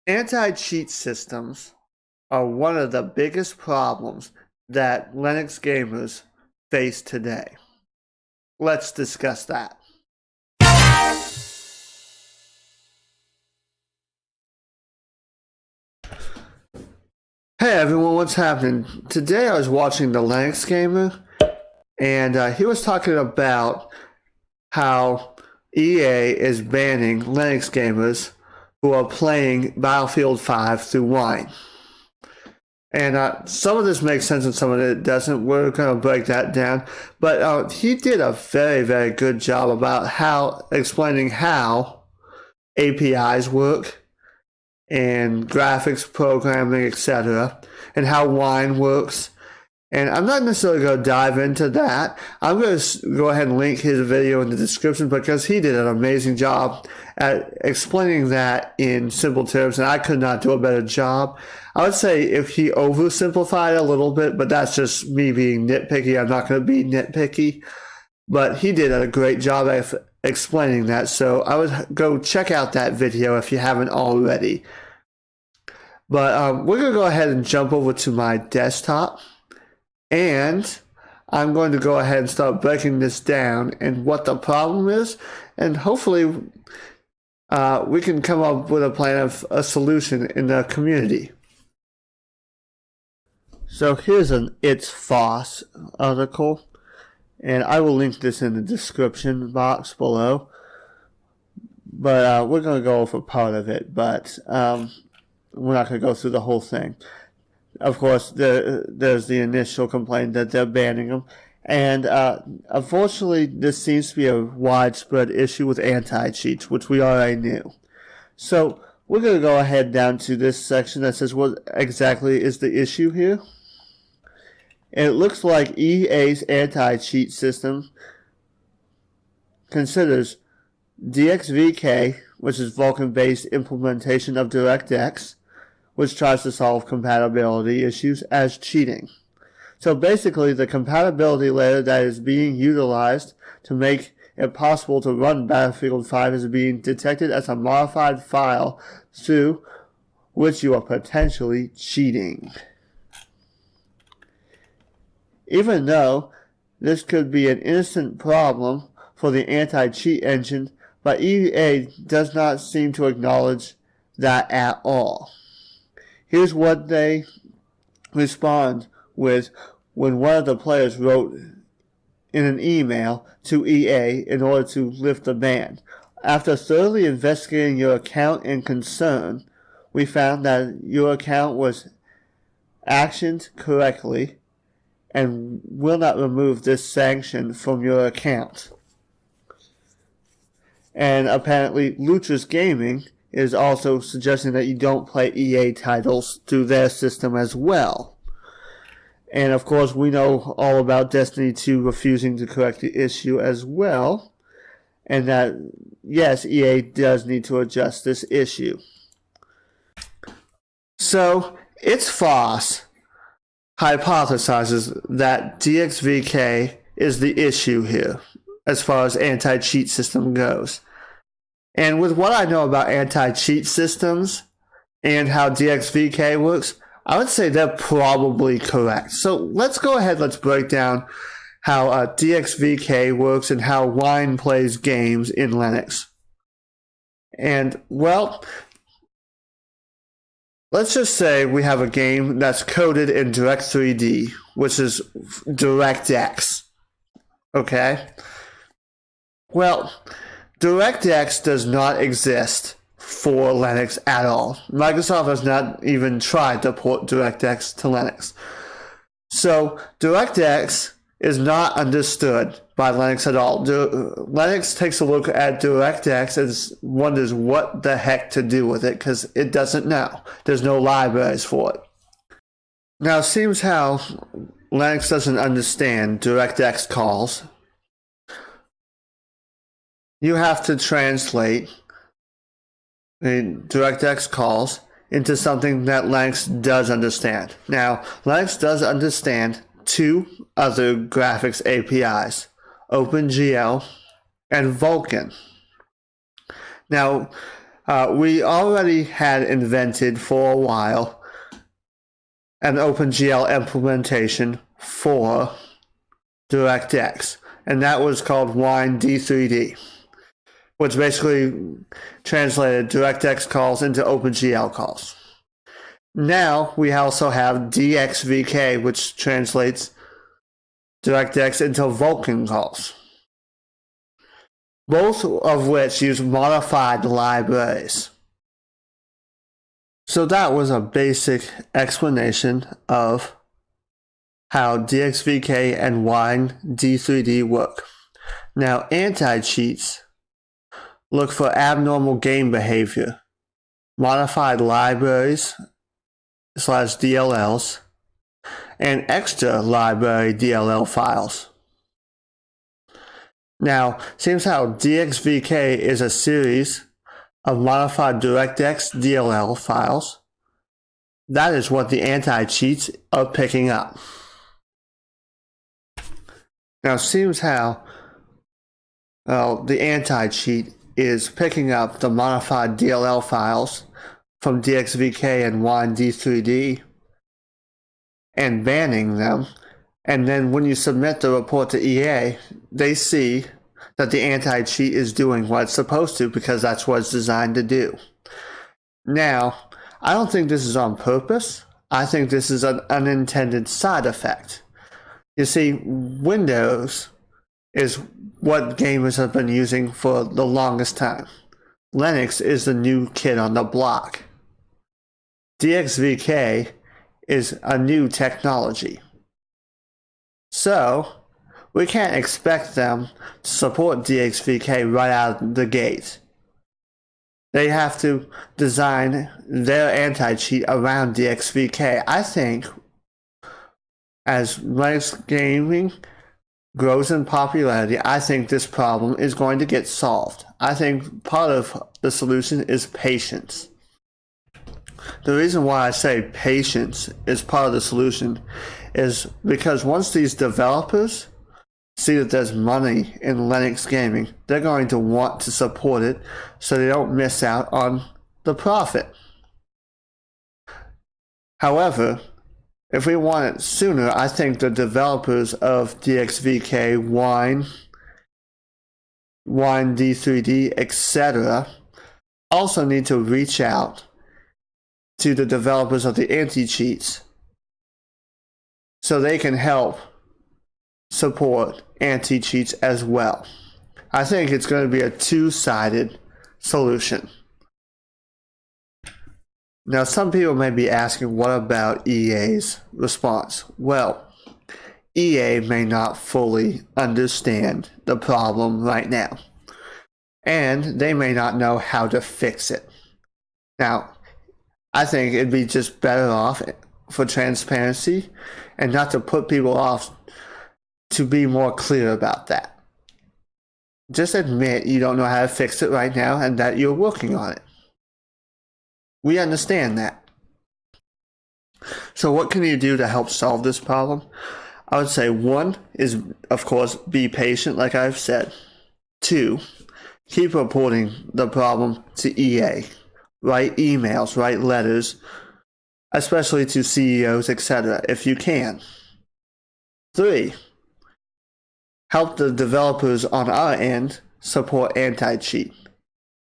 Anti-cheat systems are one of the biggest problems that Linux gamers face today. Let's discuss that. Hey everyone, what's happening? Today I was watching the Linux Gamer, and he was talking about how EA is banning Linux gamers who are playing Battlefield 5 through Wine. And some of this makes sense and some of it doesn't. We're going to break that down. But he did a very, very good job about explaining how APIs work and graphics programming, etc., and how Wine works. And I'm not necessarily going to dive into that. I'm going to go ahead and link his video in the description because he did an amazing job at explaining that in simple terms, and I could not do a better job. I would say if he oversimplified a little bit, but that's just me being nitpicky. I'm not going to be nitpicky. But he did a great job of explaining that, so I would go check out that video if you haven't already. But we're going to go ahead and jump over to my desktop. And I'm going to go ahead and start breaking this down and what the problem is. And hopefully we can come up with a plan of a solution in the community. So here's an It's FOSS article. And I will link this in the description box below. But we're going to go over part of it. But we're not going to go through the whole thing. Of course, there's the initial complaint that they're banning them. And unfortunately, this seems to be a widespread issue with anti-cheats, which we already knew. So we're going to go ahead down to this section that says what exactly is the issue here. And it looks like EA's anti-cheat system considers DXVK, which is Vulkan-based implementation of DirectX, which tries to solve compatibility issues, as cheating. So basically, the compatibility layer that is being utilized to make it possible to run Battlefield 5 is being detected as a modified file through which you are potentially cheating. Even though this could be an innocent problem for the anti-cheat engine, but EA does not seem to acknowledge that at all. Here's what they respond with when one of the players wrote in an email to EA in order to lift the ban. After thoroughly investigating your account and concern, we found that your account was actioned correctly and will not remove this sanction from your account. And apparently, Luchas Gaming is also suggesting that you don't play EA titles through their system as well. And of course, we know all about Destiny 2 refusing to correct the issue as well. And that, yes, EA does need to adjust this issue. So, It's FOSS hypothesizes that DXVK is the issue here, as far as anti-cheat system goes. And with what I know about anti-cheat systems and how DXVK works, I would say they're probably correct. So let's go ahead, let's break down how DXVK works and how Wine plays games in Linux. And, well, let's just say we have a game that's coded in Direct3D, which is DirectX. Okay? Well, DirectX does not exist for Linux at all. Microsoft has not even tried to port DirectX to Linux. So DirectX is not understood by Linux at all. Linux takes a look at DirectX and wonders what the heck to do with it because it doesn't know. There's no libraries for it. Now, it seems how Linux doesn't understand DirectX calls. You have to translate the DirectX calls into something that Linux does understand. Now, Linux does understand two other graphics APIs, OpenGL and Vulkan. Now, We already had invented for a while an OpenGL implementation for DirectX, and that was called Wine D3D, which basically translated DirectX calls into OpenGL calls. Now we also have DXVK, which translates DirectX into Vulkan calls, both of which use modified libraries. So that was a basic explanation of how DXVK and Wine D3D work. Now, anti-cheats look for abnormal game behavior, modified libraries / DLLs, and extra library DLL files. Now, seems how DXVK is a series of modified DirectX DLL files. That is what the anti-cheats are picking up. Now, seems how the anti-cheat is picking up the modified DLL files from DXVK and Wine D3D and banning them. And then when you submit the report to EA, they see that the anti-cheat is doing what it's supposed to because that's what it's designed to do. Now, I don't think this is on purpose. I think this is an unintended side effect. You see, Windows is what gamers have been using for the longest time. Linux is the new kid on the block. DXVK is a new technology. So, we can't expect them to support DXVK right out of the gate. They have to design their anti-cheat around DXVK. I think as Linux gaming grows in popularity, I think this problem is going to get solved. I think part of the solution is patience. The reason why I say patience is part of the solution is because once these developers see that there's money in Linux gaming, they're going to want to support it so they don't miss out on the profit. However, if we want it sooner, I think the developers of DXVK, Wine D3D, etc. also need to reach out to the developers of the anti-cheats so they can help support anti-cheats as well. I think it's going to be a two-sided solution. Now, some people may be asking, what about EA's response? Well, EA may not fully understand the problem right now, and they may not know how to fix it. Now, I think it'd be just better off for transparency and not to put people off to be more clear about that. Just admit you don't know how to fix it right now and that you're working on it. We understand that. So what can you do to help solve this problem? I would say 1 is, of course, be patient, like I've said. 2, keep reporting the problem to EA. Write emails, write letters, especially to CEOs, etc., if you can. 3, help the developers on our end support anti-cheat.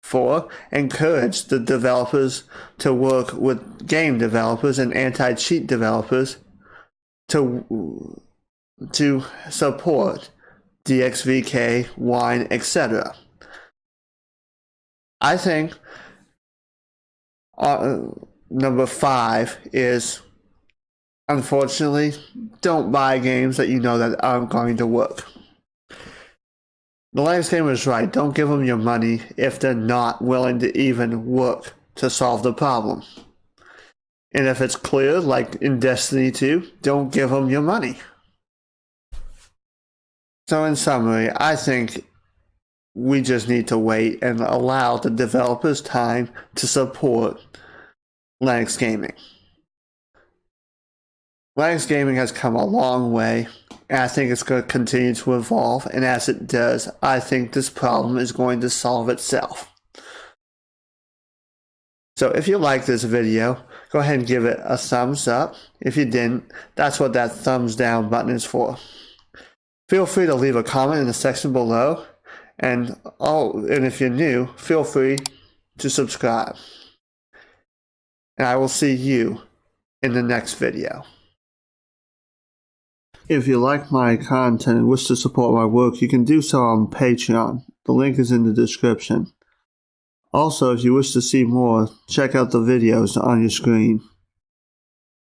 4, encourage the developers to work with game developers and anti-cheat developers to support DXVK, Wine, etc. I think number 5 is, unfortunately, don't buy games that you know that aren't going to work. The Linux gamer is right. Don't give them your money if they're not willing to even work to solve the problem. And if it's clear, like in Destiny 2, don't give them your money. So in summary, I think we just need to wait and allow the developers time to support Linux gaming. Linux gaming has come a long way, and I think it's going to continue to evolve, and as it does, I think this problem is going to solve itself. So if you like this video, go ahead and give it a thumbs up. If you didn't, that's what that thumbs down button is for. Feel free to leave a comment in the section below. And if you're new, feel free to subscribe. And I will see you in the next video. If you like my content and wish to support my work, you can do so on Patreon. The link is in the description. Also, if you wish to see more, check out the videos on your screen.